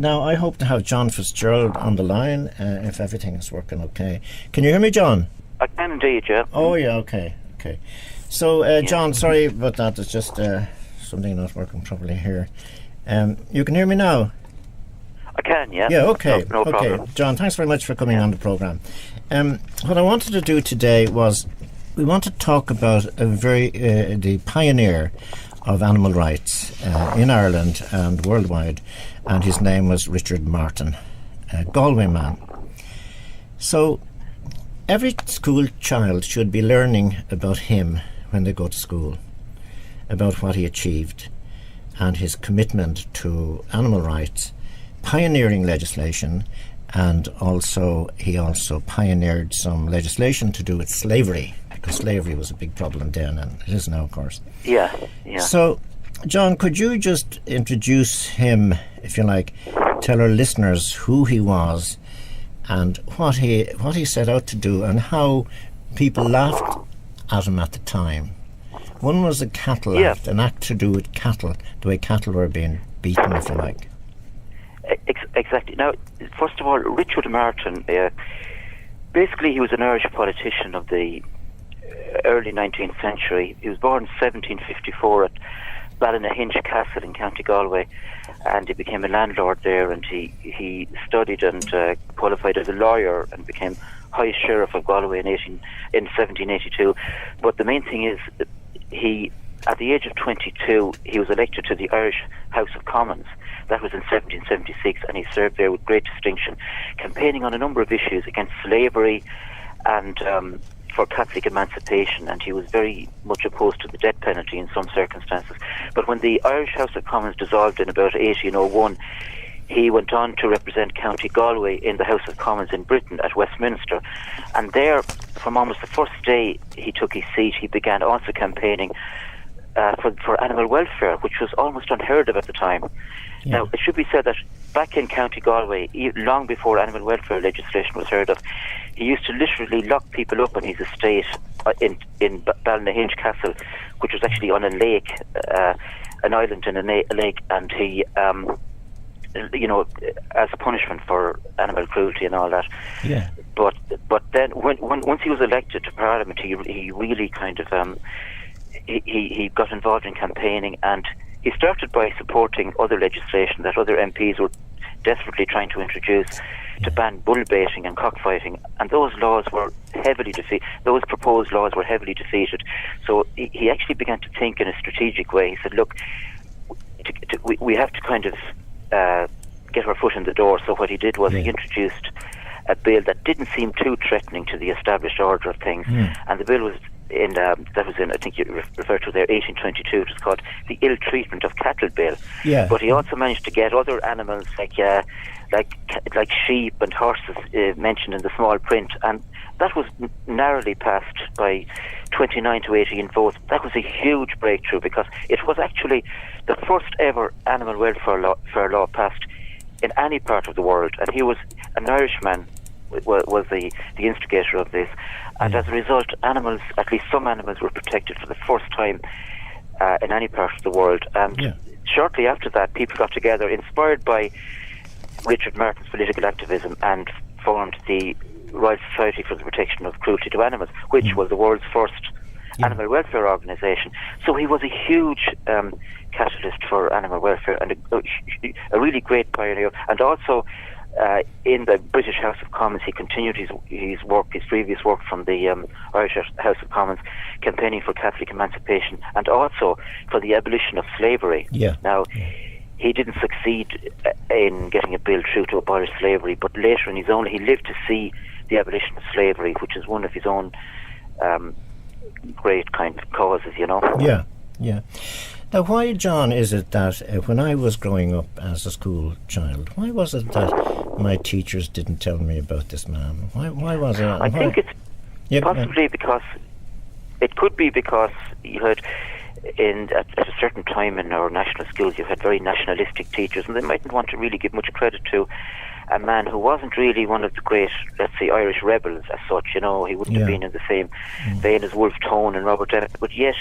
Now, I hope to have John Fitzgerald on the line if everything is working okay. Can you hear me, John? I can indeed, yeah. Oh, yeah, okay. So, John, sorry about that. It's just something not working properly here. You can hear me now? I can, yeah. Yeah, okay. No problem. John, thanks very much for coming on the programme. What I wanted to do today was we want to talk about the pioneer of animal rights in Ireland and worldwide, and his name was Richard Martin, a Galway man. So every school child should be learning about him when they go to school, about what he achieved and his commitment to animal rights, pioneering legislation, and he also pioneered some legislation to do with slavery, because slavery was a big problem then, and it is now, of course. Yeah. So, John, could you just introduce him, if you like, tell our listeners who he was and what he set out to do and how people laughed at him at the time. One was the Cattle Act, an act to do with cattle, the way cattle were being beaten, if you like. Exactly. Now, first of all, Richard Martin, basically he was an Irish politician of the early 19th century. He was born in 1754 at Ballynahinch Castle in County Galway, and he became a landlord there, and he studied and qualified as a lawyer and became High Sheriff of Galway in 1782. But the main thing is that at the age of 22, he was elected to the Irish House of Commons. That was in 1776, and he served there with great distinction, campaigning on a number of issues against slavery and for Catholic emancipation, and he was very much opposed to the death penalty in some circumstances. But when the Irish House of Commons dissolved in about 1801, he went on to represent County Galway in the House of Commons in Britain at Westminster, and there, from almost the first day he took his seat, he began also campaigning for animal welfare, which was almost unheard of at the time. Yeah. Now, it should be said that back in County Galway, long before animal welfare legislation was heard of, he used to literally lock people up on his estate in Ballynahinch Castle, which was actually on a lake, an island in a lake, and he, as a punishment for animal cruelty and all that. Yeah. But then, once he was elected to Parliament, he really kind of he got involved in campaigning, and he started by supporting other legislation that other MPs were desperately trying to introduce to ban bull baiting and cockfighting, and those laws were heavily defeated. Those proposed laws were heavily defeated. So he actually began to think in a strategic way. He said, look, we have to kind of get our foot in the door. So what he did was he introduced a bill that didn't seem too threatening to the established order of things, and the bill was that was in, I think you referred to there, 1822. It was called the Ill Treatment of Cattle Bill. Yeah. But he also managed to get other animals like sheep and horses mentioned in the small print, and that was narrowly passed by 29 to 18 votes. That was a huge breakthrough, because it was actually the first ever animal welfare law passed in any part of the world, and he was an Irishman. Was the instigator of this, and as a result, animals, at least some animals, were protected for the first time in any part of the world. And shortly after that, people got together, inspired by Richard Martin's political activism, and formed the Royal Society for the Protection of Cruelty to Animals, which was the world's first animal welfare organisation. So he was a huge catalyst for animal welfare, and a really great pioneer, and also in the British House of Commons, he continued his previous work from the Irish House of Commons, campaigning for Catholic emancipation and also for the abolition of slavery. Yeah. Now, he didn't succeed in getting a bill through to abolish slavery, but later in his own, he lived to see the abolition of slavery, which is one of his own great kind of causes, Yeah. Now, why, John, is it that when I was growing up as a school child, why was it that my teachers didn't tell me about this man? Why was it? I think it's possibly because it could be because you had at a certain time in our national schools, you had very nationalistic teachers, and they mightn't want to really give much credit to a man who wasn't really one of the great, let's say, Irish rebels as such. He wouldn't have been in the same vein as Wolfe Tone and Robert Emmet, but yet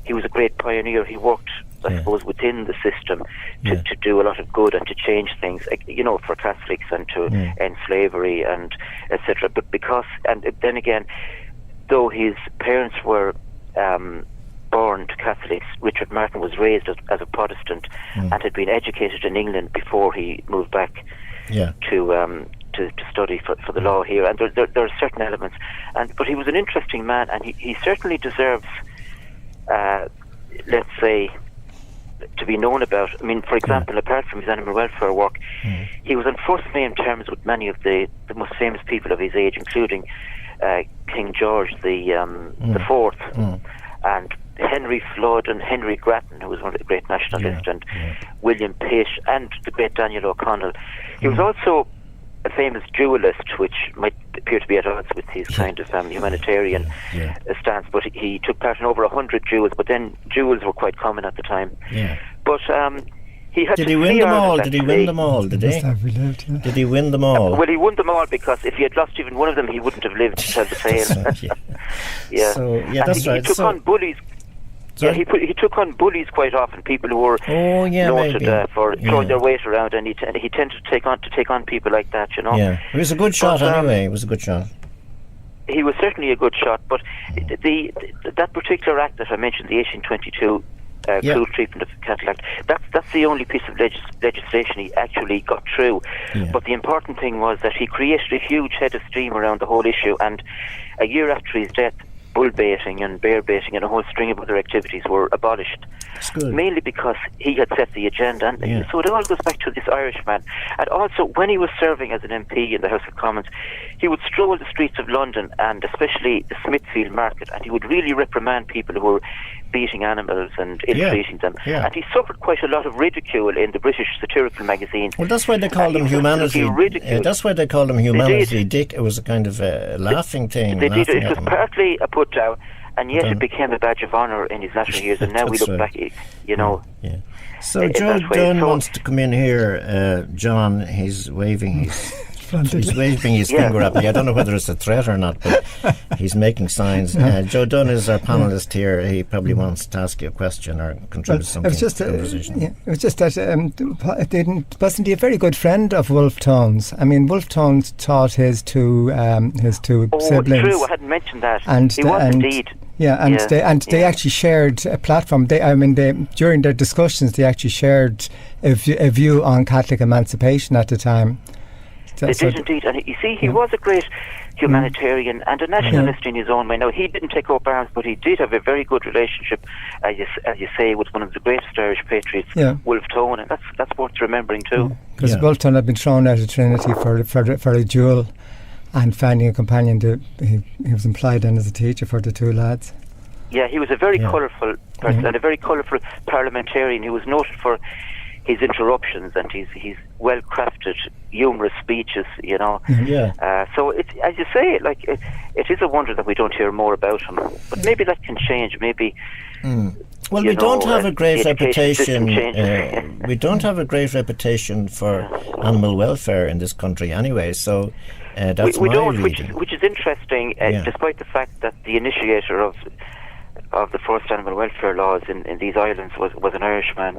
he was a great pioneer. He worked, I suppose, within the system to do a lot of good and to change things, for Catholics and to end slavery and etc. But then again, though his parents were born to Catholics, Richard Martin was raised as a Protestant and had been educated in England before he moved back to study for the law here. And there are certain elements, but he was an interesting man, and he certainly deserves, let's say, to be known about. I mean, for example, apart from his animal welfare work, he was on first name terms with many of the most famous people of his age, including King George the Fourth, and Henry Flood and Henry Grattan, who was one of the great nationalists, and William Pitt and the great Daniel O'Connell. He was also a famous dualist, which might appear to be at odds with his kind of humanitarian stance, but he took part in over 100 duels, but then duels were quite common at the time. But he had Did he win them all? Did he win them all? Did he? Did he win them all? Well, he won them all, because if he had lost even one of them, he wouldn't have lived to tell the tale. That's right. He took on bullies. Yeah, he took on bullies quite often, people who were noted for throwing their weight around, and he tended to take on people like that, Yeah, he was a good shot anyway. He was a good shot. He was certainly a good shot, but that particular act that I mentioned, the 1822 cruel treatment of the cattle act, that's the only piece of legislation he actually got through. But the important thing was that he created a huge head of steam around the whole issue, and a year after his death, bull baiting and bear baiting and a whole string of other activities were abolished, mainly because he had set the agenda. And so it all goes back to this Irishman. And also, when he was serving as an MP in the House of Commons, he would stroll the streets of London, and especially the Smithfield Market, and he would really reprimand people who were beating animals and ill-treating them. And he suffered quite a lot of ridicule in the British satirical magazine. Well, that's why they called him Humanity. That's why they called him Humanity Dick. It was a kind of a laughing thing. They did. It was partly a put down, and yet it became a badge of honour in his latter years, and now we look back, So Joe Dunn wants to come in here. John, he's waving his finger at me. I don't know whether it's a threat or not, but he's making signs. Joe Dunn is our panellist here. He probably wants to ask you a question or contribute something to the conversation. It was just that wasn't he a very good friend of Wolfe Tone's? I mean, Wolfe Tone's taught his two siblings. True, I hadn't mentioned that. He was indeed. They actually shared a platform. During their discussions, they actually shared a view on Catholic emancipation at the time. They did indeed, and you see, he was a great humanitarian and a nationalist in his own way. Now, he didn't take up arms, but he did have a very good relationship, as you say, with one of the greatest Irish patriots, Wolfe Tone, and that's worth remembering too. Because Wolfe Tone had been thrown out of Trinity for a duel, and finding a companion. He was employed then as a teacher for the two lads. Yeah, he was a very colourful person and a very colourful parliamentarian. He was noted for his interruptions and his well-crafted, humorous speeches, so it's, as you say, it is a wonder that we don't hear more about him. But maybe that can change. Maybe. Well, we don't have a great reputation. We don't have a great reputation for animal welfare in this country, anyway. So that's we my don't, reading. which is interesting, despite the fact that the initiator of the first animal welfare laws in these islands was an Irishman,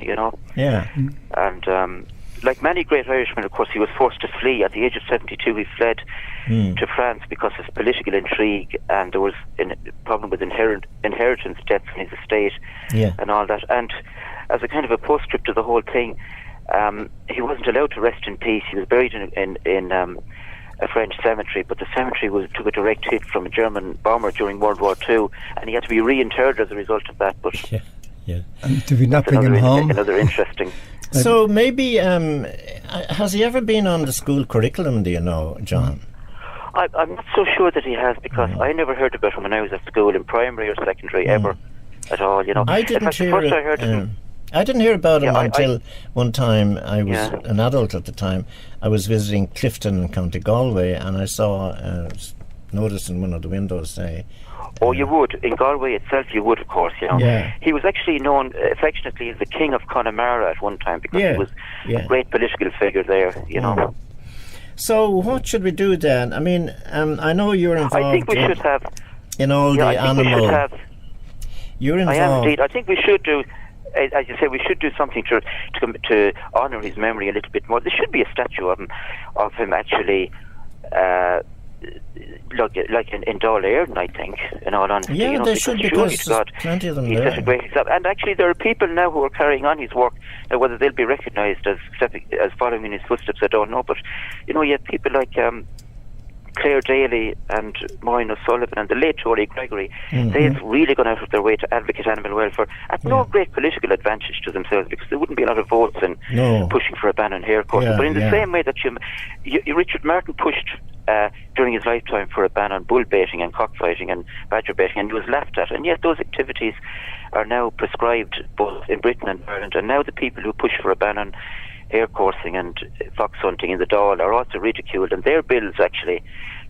And like many great Irishmen, of course, he was forced to flee. At the age of 72, he fled to France because of political intrigue, and there was a problem with inheritance debts in his estate and all that. And as a kind of a postscript to the whole thing, he wasn't allowed to rest in peace. He was buried in a French cemetery, but the cemetery took a direct hit from a German bomber during World War II, and he had to be reinterred as a result of that. But and did we not bring him home? Another interesting. So maybe has he ever been on the school curriculum? Do you know, John? I'm not so sure that he has, because I never heard about him when I was at school, in primary or secondary, ever at all. I didn't hear it. I heard of him. I didn't hear about him until one time. I was an adult at the time. I was visiting Clifton in County Galway, and I saw notice in one of the windows say, you would. In Galway itself, you would, of course. He was actually known affectionately as the King of Connemara at one time, because he was a great political figure there. So what should we do then? I mean, I know you're involved. I think we should have in all the animal. You're involved. I am indeed. I think we should do, as you say, we should do something to honour his memory a little bit more. There should be a statue of him actually, like in Dáil Éireann, I think, in all honesty. Yeah, they should, because there's plenty of them there. He's such a great example. And actually, there are people now who are carrying on his work. Now, whether they'll be recognised as following in his footsteps, I don't know. But, you have people like Claire Daly and Maureen O'Sullivan and the late Jolie Gregory. They've really gone out of their way to advocate animal welfare at no great political advantage to themselves, because there wouldn't be a lot of votes in pushing for a ban on hair cutting. But in the same way that Richard Martin pushed during his lifetime for a ban on bull baiting and cockfighting and badger baiting, and he was laughed at, and yet those activities are now prescribed both in Britain and Ireland, and now the people who push for a ban on hare coursing and fox hunting in the Dáil are also ridiculed, and their bills actually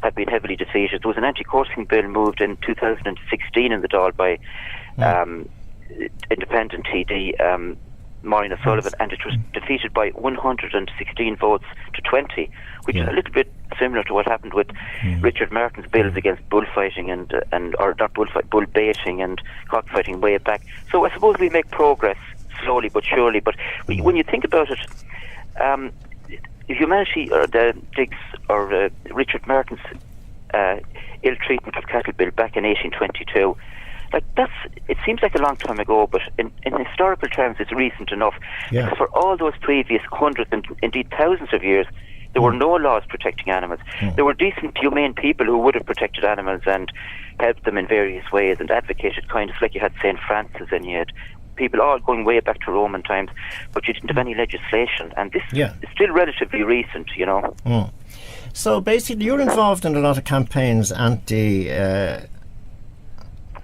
have been heavily defeated. There was an anti-coursing bill moved in 2016 in the Dáil by independent TD Maureen O'Sullivan, and it was defeated by 116 votes to 20, which is a little bit similar to what happened with Richard Martin's bills against bullfighting bull baiting and cockfighting way back. So I suppose we make progress slowly but surely. But when you think about it, humanity or the Diggs or Richard Martin's ill treatment of cattle bill back in 1822. It seems like a long time ago, but in historical terms it's recent enough. Because for all those previous hundreds and indeed thousands of years, there were no laws protecting animals. There were decent, humane people who would have protected animals and helped them in various ways and advocated kindness, like you had St. Francis and you had people all going way back to Roman times, but you didn't have any legislation, and this is still relatively recent, So basically you're involved in a lot of campaigns,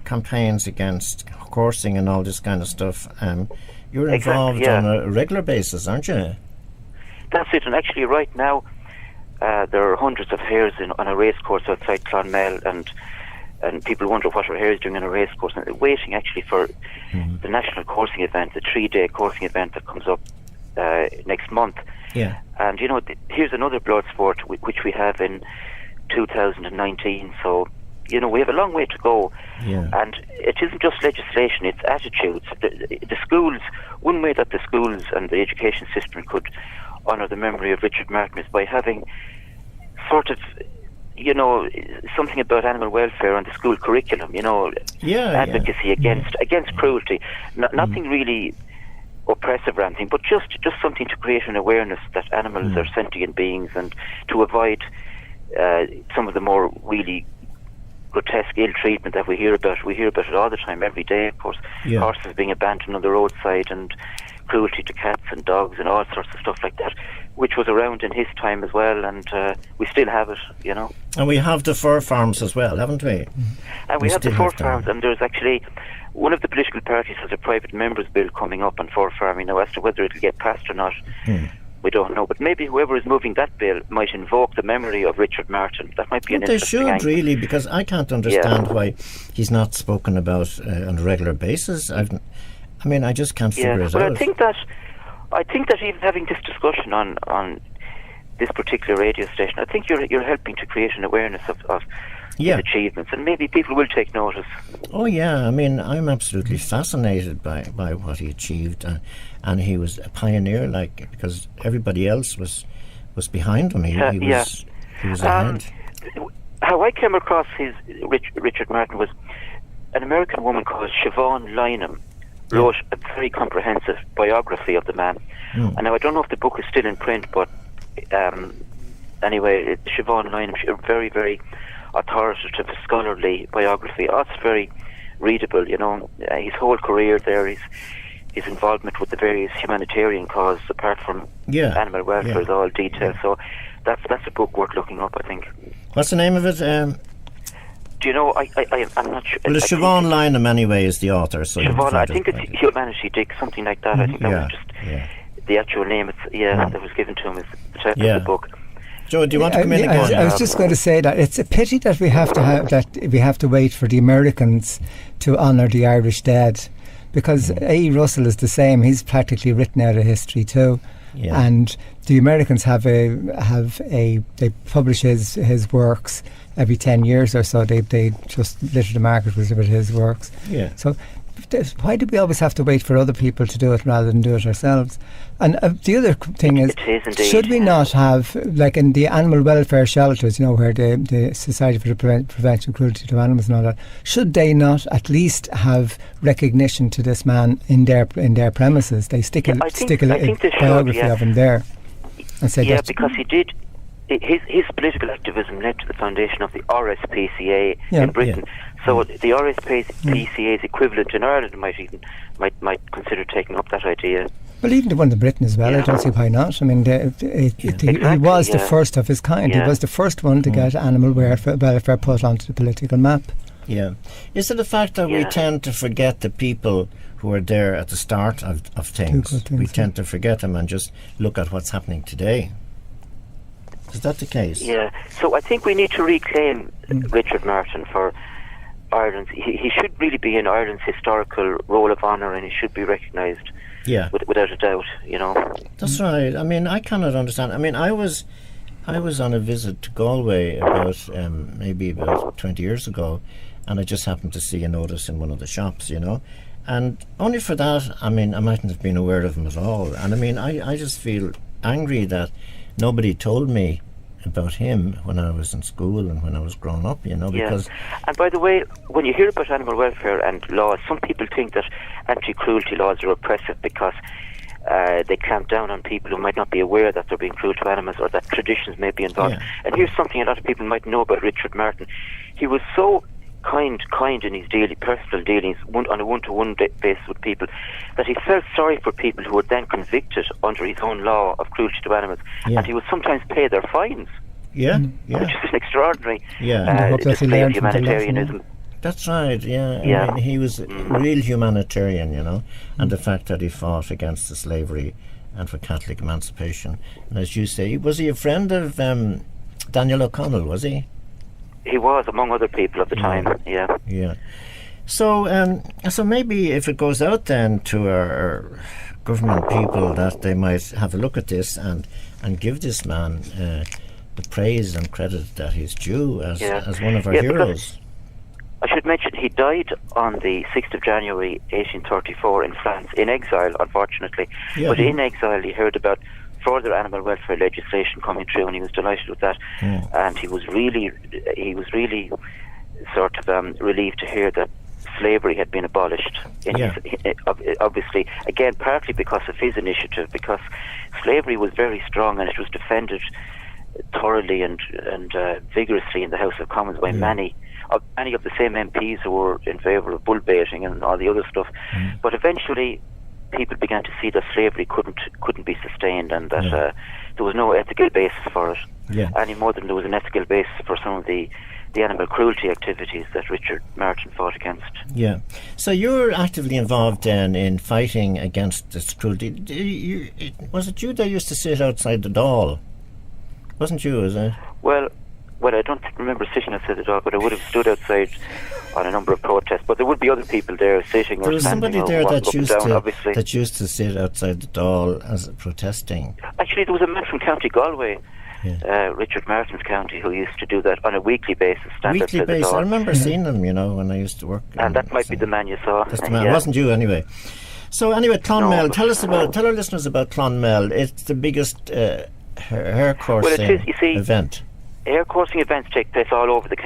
campaigns against coursing and all this kind of stuff. You're involved on a regular basis, aren't you? That's it, and actually right now there are hundreds of hares on a race course outside Clonmel, and people wonder what our hares doing on a race course, and they're waiting actually for the national coursing event, the 3-day coursing event that comes up next month. And here's another blood sport which we have in 2019, so we have a long way to go. And it isn't just legislation, it's attitudes. The schools, one way that the schools and the education system could honour the memory of Richard Martin is by having sort of something about animal welfare on the school curriculum, advocacy against cruelty. Nothing really oppressive or anything, but just something to create an awareness that animals are sentient beings, and to avoid some of the more really grotesque ill treatment that we hear about. We hear about it all the time, every day, of course. Horses being abandoned on the roadside, and cruelty to cats and dogs and all sorts of stuff like that, which was around in his time as well, and we still have it, And we have the fur farms as well, haven't we? And we have the fur farms, and there's actually one of the political parties has a private members bill coming up on fur farming. Now, as to whether it'll get passed or not, we don't know. But maybe whoever is moving that bill might invoke the memory of Richard Martin. That might be an interesting angle. They should, angle. really, because I can't understand why he's not spoken about on a regular basis. I just can't figure it out. I think that even having this discussion on this particular radio station, I think you're helping to create an awareness of his achievements, and maybe people will take notice. Oh yeah, I'm absolutely fascinated by what he achieved, and he was a pioneer, because everybody else was behind him. He was ahead. How I came across Richard Martin was an American woman called Siobhan Lynham wrote a very comprehensive biography of the man. And now I don't know if the book is still in print, but anyway, Siobhan Lynham, a very, very authoritative, scholarly biography. Also very readable, his whole career there, his involvement with the various humanitarian causes, apart from animal welfare, is all detailed. So that's a book worth looking up, I think. What's the name of it? Do you know? I'm not sure. Well, Siobhan Lynham anyway is the author. So Siobhan, I think it's Humanity Dick, something like that. I think that was just the actual name. That was given to him is the title of the book. Joe, do you want to come in again? I was just going to say that it's a pity that we have to wait for the Americans to honour the Irish dead, because A. Russell is the same. He's practically written out of history too. And the Americans they publish his works every 10 years or so. They just litter the market with his works. So why do we always have to wait for other people to do it rather than do it ourselves? And the other thing is, should we not have, like in the animal welfare shelters, where the Society for the Prevention of Cruelty to Animals and all that, should they not at least have recognition to this man in their premises? They stick a biography of him there and say because he did. His political activism led to the foundation of the RSPCA in Britain. So the RSPCA's equivalent in Ireland might consider taking up that idea. Well, even the one in Britain as well. I don't see why not. I mean, he was the first of his kind. He was the first one to get animal welfare put onto the political map. Yeah. Is it the fact that we tend to forget the people who were there at the start of things? We tend to forget them and just look at what's happening today. Is that the case? Yeah. So I think we need to reclaim Richard Martin for Ireland. He should really be in Ireland's historical roll of honour, and he should be recognised. Yeah. Without a doubt. That's right. I mean, I cannot understand. I mean, I was on a visit to Galway maybe about 20 years ago, and I just happened to see a notice in one of the shops, and only for that, I mean, I mightn't have been aware of him at all. And I mean, I just feel angry that nobody told me about him when I was in school and when I was growing up, because... And by the way, when you hear about animal welfare and laws, some people think that anti-cruelty laws are oppressive because they clamp down on people who might not be aware that they're being cruel to animals or that traditions may be involved. Yeah. And here's something a lot of people might know about Richard Martin. He was so kind in his personal dealings on a one-to-one basis with people, that he felt sorry for people who were then convicted under his own law of cruelty to animals, and he would sometimes pay their fines. Which is an extraordinary display of humanitarianism. That's right, I mean, he was a real humanitarian, and the fact that he fought against the slavery and for Catholic emancipation. And as you say, was he a friend of Daniel O'Connell, was he? He was, among other people of the time, Yeah. So maybe if it goes out then to our government people, that they might have a look at this and give this man the praise and credit that he's due as one of our heroes. I should mention he died on the 6th of January 1834 in France, in exile, unfortunately. But in exile he heard about further animal welfare legislation coming through, and he was delighted with that. And he was really sort of relieved to hear that slavery had been abolished. Obviously, again, partly because of his initiative, because slavery was very strong and it was defended thoroughly and vigorously in the House of Commons by many of the same MPs who were in favour of bull baiting and all the other stuff. But eventually people began to see that slavery couldn't be sustained, and that there was no ethical basis for it, any more than there was an ethical basis for some of the animal cruelty activities that Richard Martin fought against. Yeah. So you're actively involved then in fighting against this cruelty. Was it you that used to sit outside the Dáil? Wasn't you, was it? Well, I don't remember sitting outside the Dáil, but I would have stood outside on a number of protests. But there would be other people there sitting or standing. There was somebody there that used to sit outside the Dáil as protesting. Actually, there was a man from County Galway, Richard Martin's county, who used to do that on a weekly basis. I remember seeing him, when I used to work. And that might be the man you saw. That's the man. It wasn't you, anyway. So anyway, Clonmel. Tell our listeners about Clonmel. It's the biggest hair coursing event. Hair coursing events take place all over the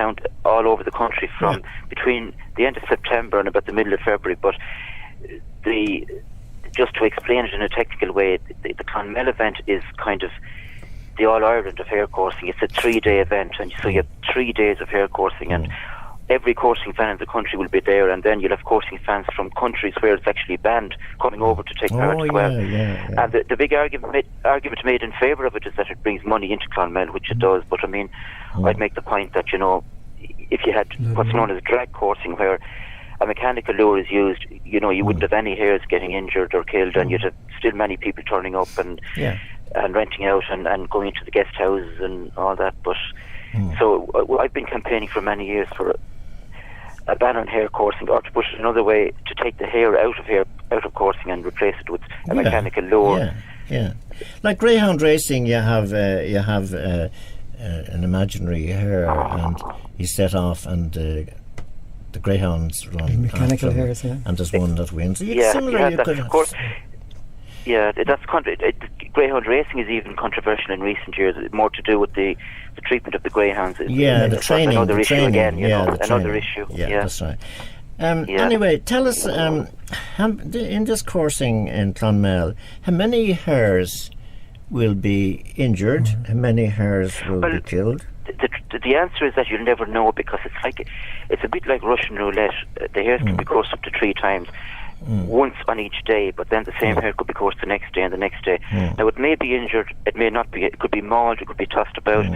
country from between the end of September and about the middle of February. But just to explain it in a technical way, the Clonmel event is kind of the All-Ireland of hair coursing. It's a 3-day event, and so you have 3 days of hair coursing, and every coursing fan in the country will be there, and then you'll have coursing fans from countries where it's actually banned coming over to take part as well. And the big argument made in favour of it is that it brings money into Clonmel, which it does. But I mean, I'd make the point that if you had what's known as drag coursing, where a mechanical lure is used, you wouldn't have any hares getting injured or killed, and you'd have still many people turning up and renting out and going into the guest houses and all that. But so I've been campaigning for many years for a ban on hair coursing, or to put it another way, to take the hair out of coursing and replace it with a mechanical lure. Like greyhound racing, you have an imaginary hare, and you set off and the greyhounds run Mechanical after them, hares, yeah. and there's one that wins. Yeah, Similarly, that's, of course. Yeah, greyhound racing is even controversial in recent years. More to do with the treatment of the greyhounds. The training. Another issue again. Another training. issue. Yeah, that's right. Anyway, tell us, in this coursing in Clonmel, how many hares will be injured? How many hares will be killed? The answer is that you'll never know, because it's a bit like Russian roulette. The hares can be coursed up to 3 times. Once on each day, but then the same hare could be coursed the next day and the next day. Now, it may be injured, it may not be. It could be mauled, it could be tossed about,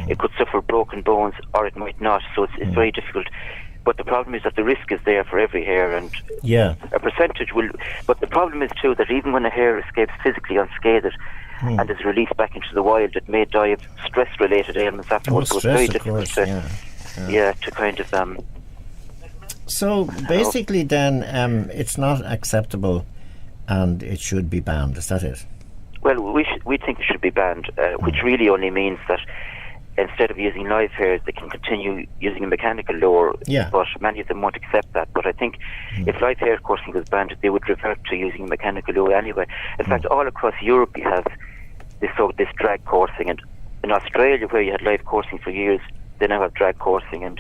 it could suffer broken bones, or it might not. So it's very difficult. But the problem is that the risk is there for every hare, and a percentage will. But the problem is too that even when a hare escapes physically unscathed and is released back into the wild, it may die of stress-related ailments afterwards. So it's very difficult to kind of. So basically, then, it's not acceptable, and it should be banned. Is that it? Well, we think it should be banned, which really only means that instead of using live hares, they can continue using a mechanical lure. But many of them won't accept that. But I think if live hare coursing was banned, they would revert to using a mechanical lure anyway. In fact, all across Europe, you have this drag coursing, and in Australia, where you had live coursing for years, they now have drag coursing, and.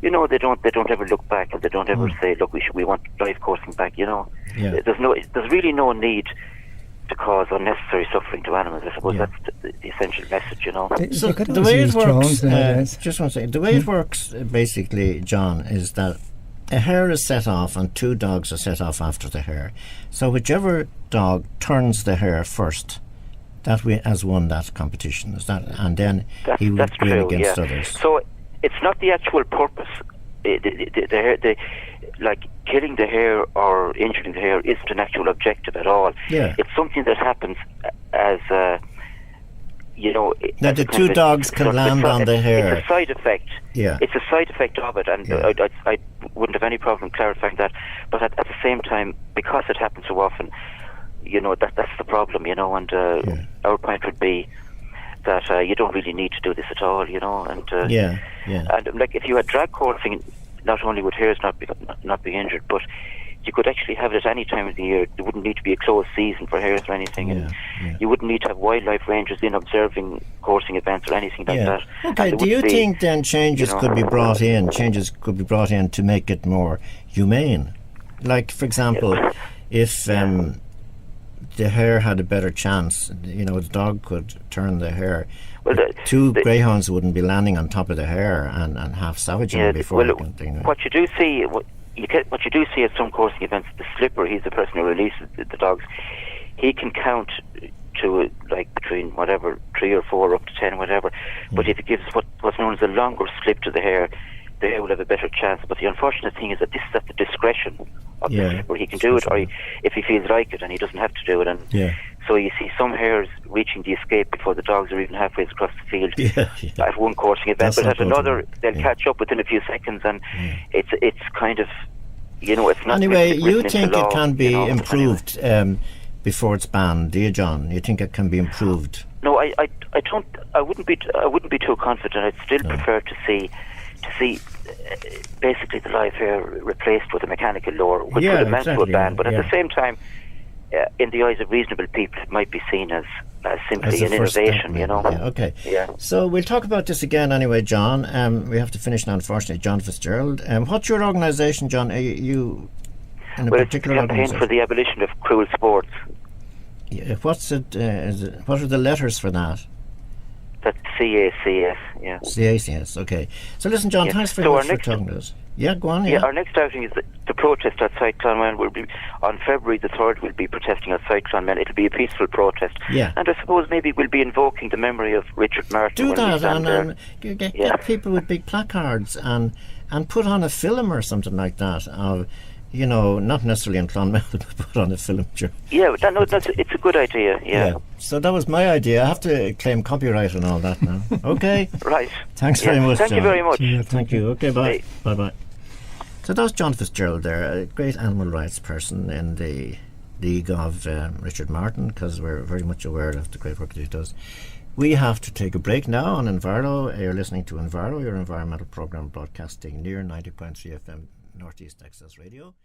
They don't ever look back, and they don't ever say, look, we want live coursing back. There's really no need to cause unnecessary suffering to animals. I suppose that's the essential message. So the way it works, just want to say, the way it works basically, John, is that a hare is set off and 2 dogs are set off after the hare. So whichever dog turns the hare first, that has won that competition. Is that, and then he would win against others. So it's not the actual purpose. Like killing the hare or injuring the hare isn't an actual objective at all. It's something that happens as now the 2 dogs can land on the hare. It's a side effect. It's a side effect of it, and I wouldn't have any problem clarifying that. But at the same time, because it happens so often, that's the problem. And our point would be that you don't really need to do this at all, and and like if you had drag coursing, not only would hares not be injured, but you could actually have it at any time of the year. There wouldn't need to be a closed season for hares or anything, and you wouldn't need to have wildlife rangers in observing coursing events or anything like that. Okay, do you think then changes could be brought in to make it more humane? Like, for example, if the hare had a better chance, the dog could turn the hare. Well, the greyhounds wouldn't be landing on top of the hare and half savaging them before. What you do see at some coursing events, the slipper, he's the person who releases the dogs. He can count to between 3 or 4 up to 10, whatever. But if he gives what's known as a longer slip to the hare will have a better chance. But the unfortunate thing is that this is at the discretion of the slipper. He can do it, or if he feels like it, and he doesn't have to do it. And so you see some hares reaching the escape before the dogs are even halfway across the field at one coursing event, but at another they'll catch up within a few seconds, and it's kind of it's not. Anyway, you think it can be improved before it's banned, do you, John? You think it can be improved? No, I don't. I wouldn't be too confident. I'd still prefer to see basically the live hare replaced with a mechanical lure, which would amount to a ban. But at the same time, in the eyes of reasonable people, it might be seen as simply an innovation, Okay. So we'll talk about this again anyway, John. We have to finish now, unfortunately. John Fitzgerald. What's your organisation, John? Are you in a particular it's a campaign for the abolition of cruel sports. What's it? What are the letters for that? That's CACS, CACS, okay. So listen, John, thanks very much for talking to us. Go on, our next outing is the protest outside Clonmel. Will be on February the 3rd. We'll be protesting outside Clonmel. It'll be a peaceful protest. And I suppose maybe we'll be invoking the memory of Richard Martin. Do that, and get people with big placards and put on a film or something like that of, not necessarily in Clonmel, but put on a film. It's a good idea. So that was my idea. I have to claim copyright and all that now. Okay. Right. Thanks very much, Thank John. you very much. Thank you. Okay, bye. Bye. So that was John Fitzgerald there, a great animal rights person in the league of Richard Martin, because we're very much aware of the great work that he does. We have to take a break now on Enviro. You're listening to Enviro, your environmental program broadcasting near 90.3 FM Northeast Access Radio.